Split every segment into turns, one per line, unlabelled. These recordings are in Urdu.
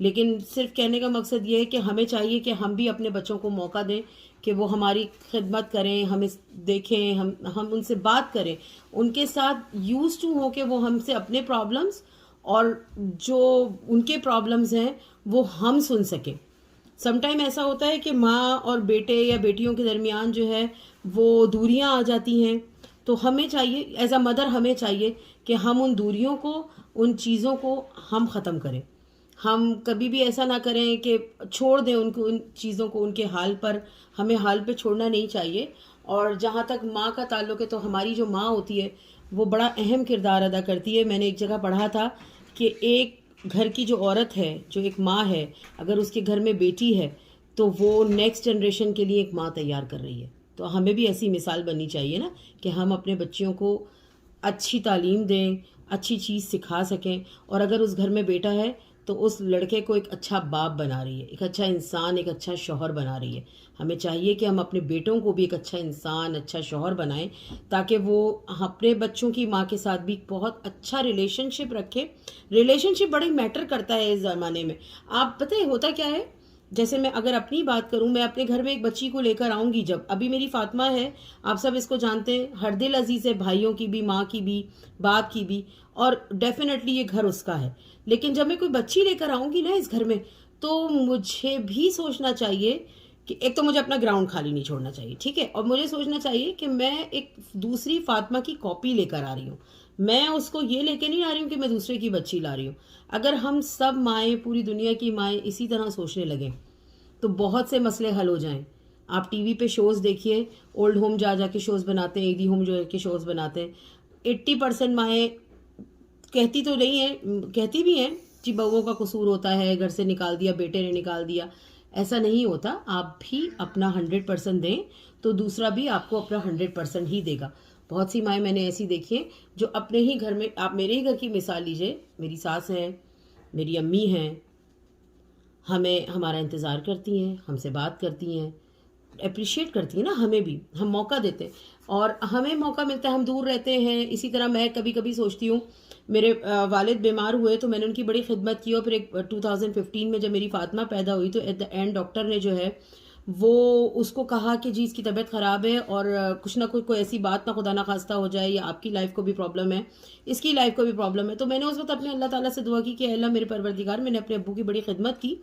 لیکن صرف کہنے کا مقصد یہ ہے کہ ہمیں چاہیے کہ ہم بھی اپنے بچوں کو موقع دیں کہ وہ ہماری خدمت کریں، ہمیں دیکھیں، ہم ان سے بات کریں، ان کے ساتھ یوز ٹو ہو کہ وہ ہم سے اپنے پرابلمس اور جو ان کے پرابلمس ہیں وہ ہم سن سکیں. سم ٹائم ایسا ہوتا ہے کہ ماں اور بیٹے یا بیٹیوں کے درمیان جو ہے وہ دوریاں آ جاتی ہیں، تو ہمیں چاہیے ایز اے مدر، ہمیں چاہیے کہ ہم ان دوریوں کو، ان چیزوں کو ہم ختم کریں. ہم کبھی بھی ایسا نہ کریں کہ چھوڑ دیں ان کو، ان چیزوں کو ان کے حال پر. ہمیں حال پہ چھوڑنا نہیں چاہیے. اور جہاں تک ماں کا تعلق ہے تو ہماری جو ماں ہوتی ہے وہ بڑا اہم کردار ادا کرتی ہے. میں نے ایک جگہ پڑھا تھا کہ ایک گھر کی جو عورت ہے، جو ایک ماں ہے، اگر اس کے گھر میں بیٹی ہے تو وہ نیکسٹ جنریشن کے لیے ایک ماں تیار کر رہی ہے. تو ہمیں بھی ایسی مثال بننی چاہیے نا کہ ہم اپنے بچوں کو اچھی تعلیم دیں، اچھی چیز سکھا سکیں. اور اگر اس گھر میں بیٹا ہے تو اس لڑکے کو ایک اچھا باپ بنا رہی ہے، ایک اچھا انسان، ایک اچھا شوہر بنا رہی ہے. ہمیں چاہیے کہ ہم اپنے بیٹوں کو بھی ایک اچھا انسان، اچھا شوہر بنائیں تاکہ وہ اپنے بچوں کی ماں کے ساتھ بھی بہت اچھا ریلیشن شپ رکھے. ریلیشن شپ بڑی میٹر کرتا ہے اس زمانے میں. آپ پتہ ہے ہوتا کیا ہے، جیسے میں اگر اپنی بات کروں، میں اپنے گھر میں ایک بچی کو لے کر آؤں گی. جب ابھی میری فاطمہ ہے، آپ سب اس کو جانتے ہیں، ہر دل عزیز ہے، بھائیوں کی بھی، ماں کی بھی، باپ کی بھی، اور ڈیفینیٹلی یہ گھر اس کا ہے. لیکن جب میں کوئی بچی لے کر آؤں گی نا اس گھر میں، تو مجھے بھی سوچنا چاہیے کہ ایک تو مجھے اپنا گراؤنڈ خالی نہیں چھوڑنا چاہیے، ٹھیک ہے، اور مجھے سوچنا چاہیے کہ میں ایک دوسری فاطمہ کی کاپی لے کر آ رہی ہوں. میں اس کو یہ لے کے نہیں آ رہی ہوں کہ میں دوسرے کی بچی لا رہی ہوں. اگر ہم سب مائیں، پوری دنیا کی مائیں اسی طرح سوچنے لگیں تو بہت سے مسئلے حل ہو جائیں. آپ ٹی وی پہ شوز دیکھیے، اولڈ ہوم جا جا کے شوز بناتے ہیں، ایڈی ہوم جو کے شوز بناتے ہیں. 80% مائیں کہتی تو نہیں ہیں، کہتی بھی ہیں کہ بہوؤں کا قصور ہوتا ہے، گھر سے نکال دیا، بیٹے نے نکال دیا. ایسا نہیں ہوتا. آپ بھی اپنا 100% دیں تو دوسرا بھی آپ کو اپنا 100% ہی دے گا. بہت سی مائیں میں نے ایسی دیکھی ہیں جو اپنے ہی گھر میں، آپ میرے ہی گھر کی مثال لیجئے، میری ساس ہیں، میری امی ہیں، ہمیں ہمارا انتظار کرتی ہیں، ہم سے بات کرتی ہیں، اپریشیٹ کرتی ہیں نا. ہمیں بھی ہم موقع دیتے ہیں اور ہمیں موقع ملتا ہے. ہم دور رہتے ہیں. اسی طرح میں کبھی کبھی سوچتی ہوں، میرے والد بیمار ہوئے تو میں نے ان کی بڑی خدمت کی، اور پھر ایک 2015 میں جب میری فاطمہ پیدا ہوئی تو ایٹ دا اینڈ ڈاکٹر نے جو ہے وہ اس کو کہا کہ جی اس کی طبیعت خراب ہے اور کچھ نہ کچھ، کوئی ایسی بات نہ خدا نہ خواستہ ہو جائے، یا آپ کی لائف کو بھی پرابلم ہے، اس کی لائف کو بھی پرابلم ہے. تو میں نے اس وقت اپنے اللہ تعالیٰ سے دعا کی کہ اے اللہ میرے پروردگار، میں نے اپنے ابو کی بڑی خدمت کی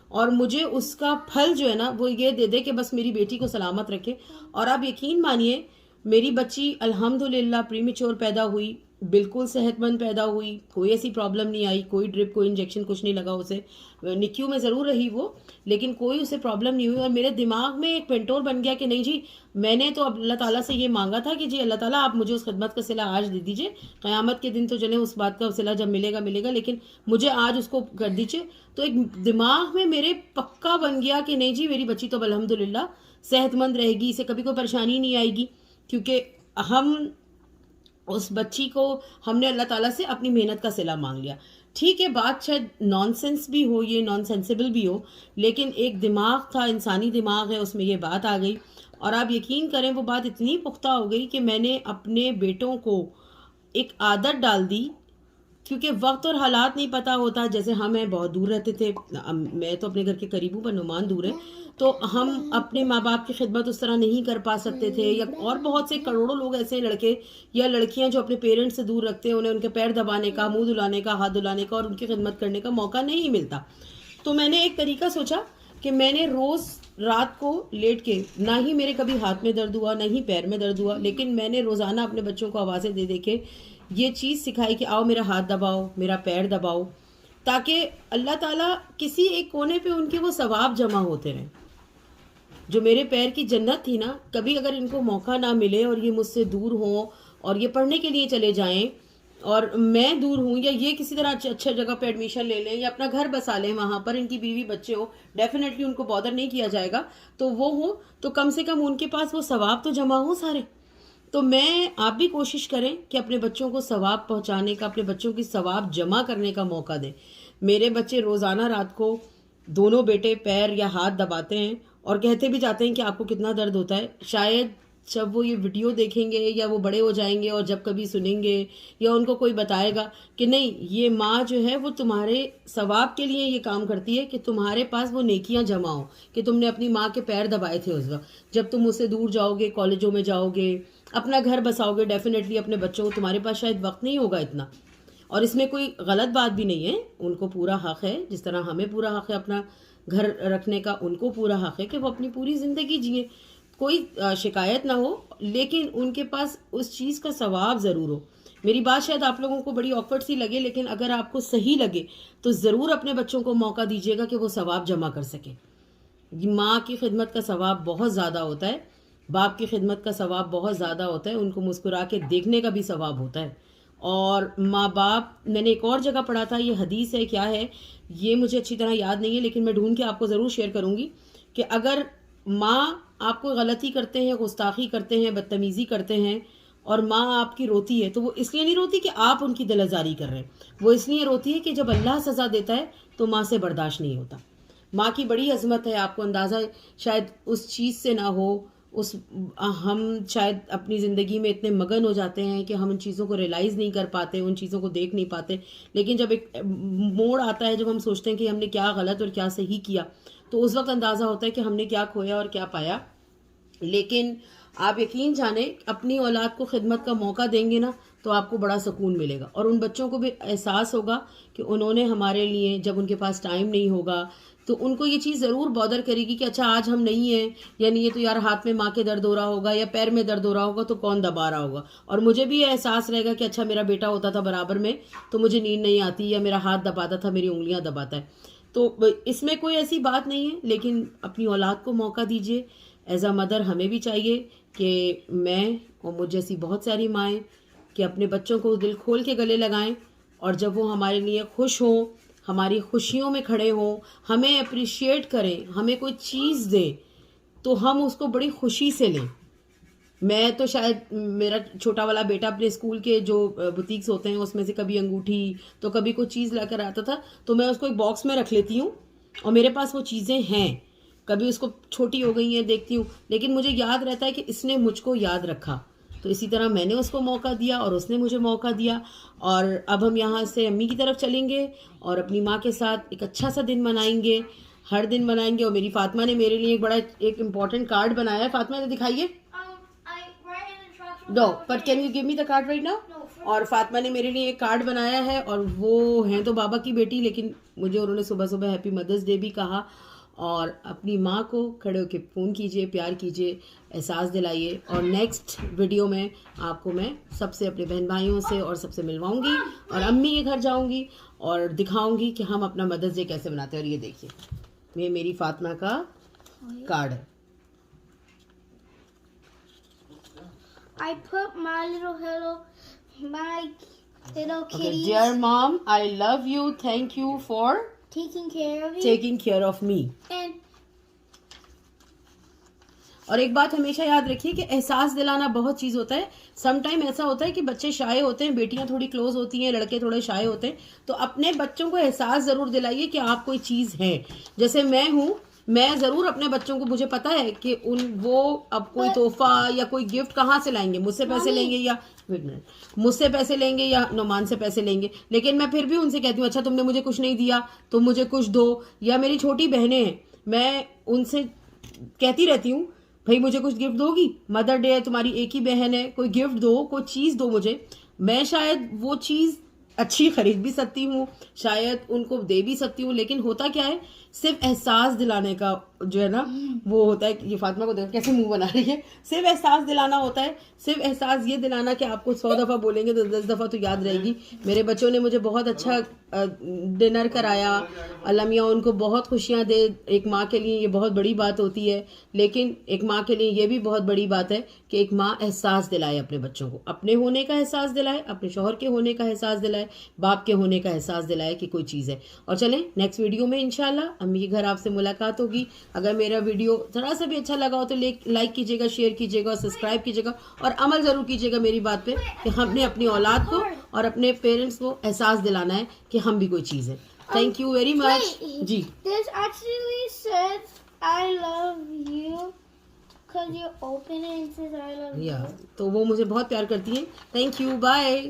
اور مجھے اس کا پھل جو ہے نا وہ یہ دے دے کہ بس میری بیٹی کو سلامت رکھے. اور آپ یقین مانیے میری بچی الحمدللہ پری میچور پیدا ہوئی، بالکل صحت مند پیدا ہوئی، کوئی ایسی پرابلم نہیں آئی، کوئی ڈرپ، کوئی انجیکشن، کچھ نہیں لگا اسے. نکیو میں ضرور رہی وہ، لیکن کوئی اسے پرابلم نہیں ہوئی. اور میرے دماغ میں ایک پینٹور بن گیا کہ نہیں جی، میں نے تو اب اللہ تعالیٰ سے یہ مانگا تھا کہ جی اللہ تعالیٰ آپ مجھے اس خدمت کا صلہ آج دے دیجئے، قیامت کے دن تو چلیں اس بات کا صلہ جب ملے گا، لیکن مجھے آج اس کو کر دیجئے. تو ایک دماغ میں میرے پکا بن گیا کہ نہیں جی میری بچی تو الحمدللہ صحت مند رہے گی، اسے کبھی کوئی پریشانی نہیں آئے گی، کیونکہ ہم اس بچی کو، ہم نے اللہ تعالیٰ سے اپنی محنت کا صلہ مانگ لیا. ٹھیک ہے، بات شاید نان سینس بھی ہو، یہ نان سینسیبل بھی ہو، لیکن ایک دماغ تھا، انسانی دماغ ہے، اس میں یہ بات آ گئی. اور آپ یقین کریں وہ بات اتنی پختہ ہو گئی کہ میں نے اپنے بیٹوں کو ایک عادت ڈال دی، کیونکہ وقت اور حالات نہیں پتہ ہوتا. جیسے ہم ہیں بہت دور رہتے تھے، میں تو اپنے گھر کے قریب ہوں پر نعمان دور ہے، تو ہم اپنے ماں باپ کی خدمت اس طرح نہیں کر پا سکتے تھے. یا اور بہت سے کروڑوں لوگ ایسے ہیں، لڑکے یا لڑکیاں جو اپنے پیرنٹس سے دور رکھتے ہیں، انہیں ان کے پیر دبانے کا، منہ دھلانے کا، ہاتھ دھلانے کا اور ان کی خدمت کرنے کا موقع نہیں ملتا. تو میں نے ایک طریقہ سوچا کہ میں نے روز رات کو لیٹ کے، نہ ہی میرے کبھی ہاتھ میں درد ہوا، نہ ہی پیر میں درد ہوا، لیکن میں نے روزانہ اپنے بچوں کو آوازیں دے دے کے یہ چیز سکھائی کہ آؤ میرا ہاتھ دباؤ، میرا پیر دباؤ، تاکہ اللہ تعالیٰ کسی ایک کونے پہ ان کے وہ ثواب جمع ہوتے رہیں. جو میرے پیر کی جنت تھی نا، کبھی اگر ان کو موقع نہ ملے اور یہ مجھ سے دور ہوں اور یہ پڑھنے کے لیے چلے جائیں اور میں دور ہوں، یا یہ کسی طرح اچھا جگہ پہ ایڈمیشن لے لیں یا اپنا گھر بسا لیں، وہاں پر ان کی بیوی بچے ہو، ڈیفینیٹلی ان کو بادر نہیں کیا جائے گا، تو وہ ہوں تو کم سے کم ان کے پاس وہ ثواب تو جمع ہوں سارے. تو آپ بھی کوشش کریں کہ اپنے بچوں کو ثواب پہنچانے کا، اپنے بچوں کی ثواب جمع کرنے کا موقع دیں. میرے بچے روزانہ رات کو دونوں بیٹے پیر یا ہاتھ دباتے ہیں اور کہتے بھی جاتے ہیں کہ آپ کو کتنا درد ہوتا ہے. شاید جب وہ یہ ویڈیو دیکھیں گے یا وہ بڑے ہو جائیں گے اور جب کبھی سنیں گے یا ان کو کوئی بتائے گا کہ نہیں یہ ماں جو ہے وہ تمہارے ثواب کے لیے یہ کام کرتی ہے کہ تمہارے پاس وہ نیکیاں جمع ہو، کہ تم نے اپنی ماں کے پیر دبائے تھے اس وقت، جب تم اس سے دور جاؤ گے، کالجوں میں جاؤ گے، اپنا گھر بساؤ گے، ڈیفینیٹلی اپنے بچوں کو، تمہارے پاس شاید وقت نہیں ہوگا اتنا، اور اس میں کوئی غلط بات بھی نہیں ہے، ان کو پورا حق ہے، جس طرح ہمیں پورا حق ہے اپنا گھر رکھنے کا، ان کو پورا حق ہے کہ وہ اپنی پوری زندگی جئیں، کوئی شکایت نہ ہو، لیکن ان کے پاس اس چیز کا ثواب ضرور ہو۔ میری بات شاید آپ لوگوں کو بڑی آکورڈ سی لگے، لیکن اگر آپ کو صحیح لگے تو ضرور اپنے بچوں کو موقع دیجیے گا کہ وہ ثواب جمع کر سکیں۔ ماں کی خدمت کا ثواب بہت زیادہ ہوتا ہے، باپ کی خدمت کا ثواب بہت زیادہ ہوتا ہے، ان کو مسکرا کے دیکھنے کا بھی ثواب ہوتا ہے۔ اور ماں باپ، میں نے ایک اور جگہ پڑھا تھا، یہ حدیث ہے کیا ہے یہ مجھے اچھی طرح یاد نہیں ہے، لیکن میں ڈھونڈ کے آپ کو ضرور شیئر کروں گی کہ اگر ماں آپ کو غلطی کرتے ہیں، گستاخی کرتے ہیں، بدتمیزی کرتے ہیں، اور ماں آپ کی روتی ہے تو وہ اس لیے نہیں روتی کہ آپ ان کی دل آزاری کر رہے ہیں، وہ اس لیے روتی ہے کہ جب اللہ سزا دیتا ہے تو ماں سے برداشت نہیں ہوتا۔ ماں کی بڑی عظمت ہے، آپ کو اندازہ شاید اس چیز سے نہ ہو، ہم شاید اپنی زندگی میں اتنے مگن ہو جاتے ہیں کہ ہم ان چیزوں کو ریلائز نہیں کر پاتے، ان چیزوں کو دیکھ نہیں پاتے، لیکن جب ایک موڑ آتا ہے، جب ہم سوچتے ہیں کہ ہم نے کیا غلط اور کیا صحیح کیا، تو اس وقت اندازہ ہوتا ہے کہ ہم نے کیا کھویا اور کیا پایا۔ لیکن آپ یقین جانیں اپنی اولاد کو خدمت کا موقع دیں گے نا تو آپ کو بڑا سکون ملے گا، اور ان بچوں کو بھی احساس ہوگا کہ انہوں نے ہمارے لیے، جب ان کے پاس ٹائم نہیں ہوگا تو ان کو یہ چیز ضرور بادر کرے گی کہ اچھا آج ہم نہیں ہیں، یعنی یہ تو یار ہاتھ میں ماں کے درد ہو رہا ہوگا یا پیر میں درد ہو رہا ہوگا تو کون دبا رہا ہوگا، اور مجھے بھی یہ احساس رہے گا کہ اچھا میرا بیٹا ہوتا تھا برابر میں تو مجھے نیند نہیں آتی، یا میرا ہاتھ دباتا تھا، میری انگلیاں دباتا ہے۔ تو اس میں کوئی ایسی بات نہیں ہے، لیکن اپنی اولاد کو موقع دیجیے۔ ایز اے مدر ہمیں بھی چاہیے کہ میں اور مجھ جیسی بہت ساری مائیں کہ اپنے بچوں کو دل کھول کے گلے لگائیں، اور جب وہ ہمارے لیے خوش ہوں، ہماری خوشیوں میں کھڑے ہوں، ہمیں اپریشیٹ کریں، ہمیں کوئی چیز دیں تو ہم اس کو بڑی خوشی سے لیں۔ میں تو شاید میرا چھوٹا والا بیٹا اپنے اسکول کے جو بوتیکس ہوتے ہیں اس میں سے کبھی انگوٹھی تو کبھی کوئی چیز لا کر آتا تھا تو میں اس کو ایک باکس میں رکھ لیتی ہوں، اور میرے پاس وہ چیزیں ہیں، کبھی اس کو چھوٹی ہو گئی ہیں دیکھتی ہوں، لیکن مجھے یاد رہتا ہے کہ اس نے مجھ کو یاد رکھا، تو اسی طرح میں نے اس کو موقع دیا اور اس نے مجھے موقع دیا۔ اور اب ہم یہاں سے امی کی طرف چلیں گے اور اپنی ماں کے ساتھ ایک اچھا سا دن منائیں گے، ہر دن منائیں گے۔ اور میری فاطمہ نے میرے لیے ایک امپورٹنٹ کارڈ بنایا ہے، فاطمہ نے دکھائیے۔ No, but can you give me the card right now? اور فاطمہ نے میرے لیے ایک کارڈ بنایا ہے، اور وہ ہیں تو بابا کی بیٹی، لیکن مجھے انہوں نے صبح صبح ہیپی مدرس ڈے بھی کہا۔ اور اپنی ماں کو کھڑے ہو کے فون کیجئے، پیار کیجئے، احساس دلائیے، اور نیکسٹ ویڈیو میں آپ کو میں سب سے، اپنے بہن بھائیوں سے اور سب سے ملواؤں گی، اور امی کے گھر جاؤں گی اور دکھاؤں گی کہ ہم اپنا مدرس ڈے کیسے مناتے ہیں۔ اور یہ دیکھیے یہ میری فاطمہ کا کارڈ ہے۔
I put my little kitties
Dear mom, I love you. Thank you for
taking care of you.
taking care of me.
And
اور ایک بات ہمیشہ یاد رکھیے کہ احساس دلانا بہت چیز ہوتا ہے۔ سم ٹائم ایسا ہوتا ہے کہ بچے شائع ہوتے ہیں، بیٹیاں تھوڑی کلوز ہوتی ہیں، لڑکے تھوڑے شائع ہوتے ہیں، تو اپنے بچوں کو احساس ضرور دلائیے کہ آپ کوئی چیز ہیں۔ جیسے میں ہوں، میں ضرور اپنے بچوں کو، مجھے پتا ہے کہ وہ اب کوئی تحفہ یا کوئی گفٹ کہاں سے لائیں گے، مجھ سے پیسے لیں گے یا مجھ سے پیسے لیں گے یا نعمان سے پیسے لیں گے، لیکن میں پھر بھی ان سے کہتی ہوں اچھا تم نے مجھے کچھ نہیں دیا، تم مجھے کچھ دو۔ یا میری چھوٹی بہنیں ہیں، میں ان سے کہتی رہتی ہوں بھائی مجھے کچھ گفٹ دو گی، مدر ڈے ہے، تمہاری ایک ہی بہن ہے، کوئی گفٹ دو، کوئی چیز دو مجھے۔ میں شاید وہ چیز اچھی خرید بھی سکتی ہوں، شاید ان کو دے بھی سکتی ہوں، لیکن ہوتا کیا ہے، صرف احساس دلانے کا جو ہے نا وہ ہوتا ہے۔ یہ فاطمہ کو دیکھ کیسے منہ بنا رہی ہے، صرف احساس دلانا ہوتا ہے، صرف احساس یہ دلانا کہ آپ کو 100 دفعہ بولیں گے تو 10 دفعہ تو یاد رہے گی۔ میرے بچوں نے مجھے بہت اچھا ڈنر کرایا، اللہ میاں ان کو بہت خوشیاں دے۔ ایک ماں کے لیے یہ بہت بڑی بات ہوتی ہے، لیکن ایک ماں کے لیے یہ بھی بہت بڑی بات ہے کہ ایک ماں احساس دلائے اپنے بچوں کو، اپنے ہونے کا احساس دلائے، اپنے شوہر کے ہونے کا احساس دلائے، باپ کے ہونے کا احساس دلائے کہ کوئی چیز ہے۔ اور چلیں نیکسٹ ویڈیو میں انشاءاللہ امی کے گھر آپ سے ملاقات ہوگی۔ اگر میرا ویڈیو ذرا سا بھی اچھا لگا ہو تو لائک کیجیے گا، شیئر کیجیے گا، سبسکرائب کیجیے گا، اور عمل ضرور کیجیے گا میری بات پہ کہ ہم نے اپنی اولاد کو اور اپنے پیرنٹس کو احساس دلانا ہے کہ ہم بھی کوئی چیز ہے۔ Thank you very much. جی
this actually says I love you 'Cause you open it and says I love you.
یا تو وہ مجھے بہت پیار کرتی ہیں. Thank you. بائے.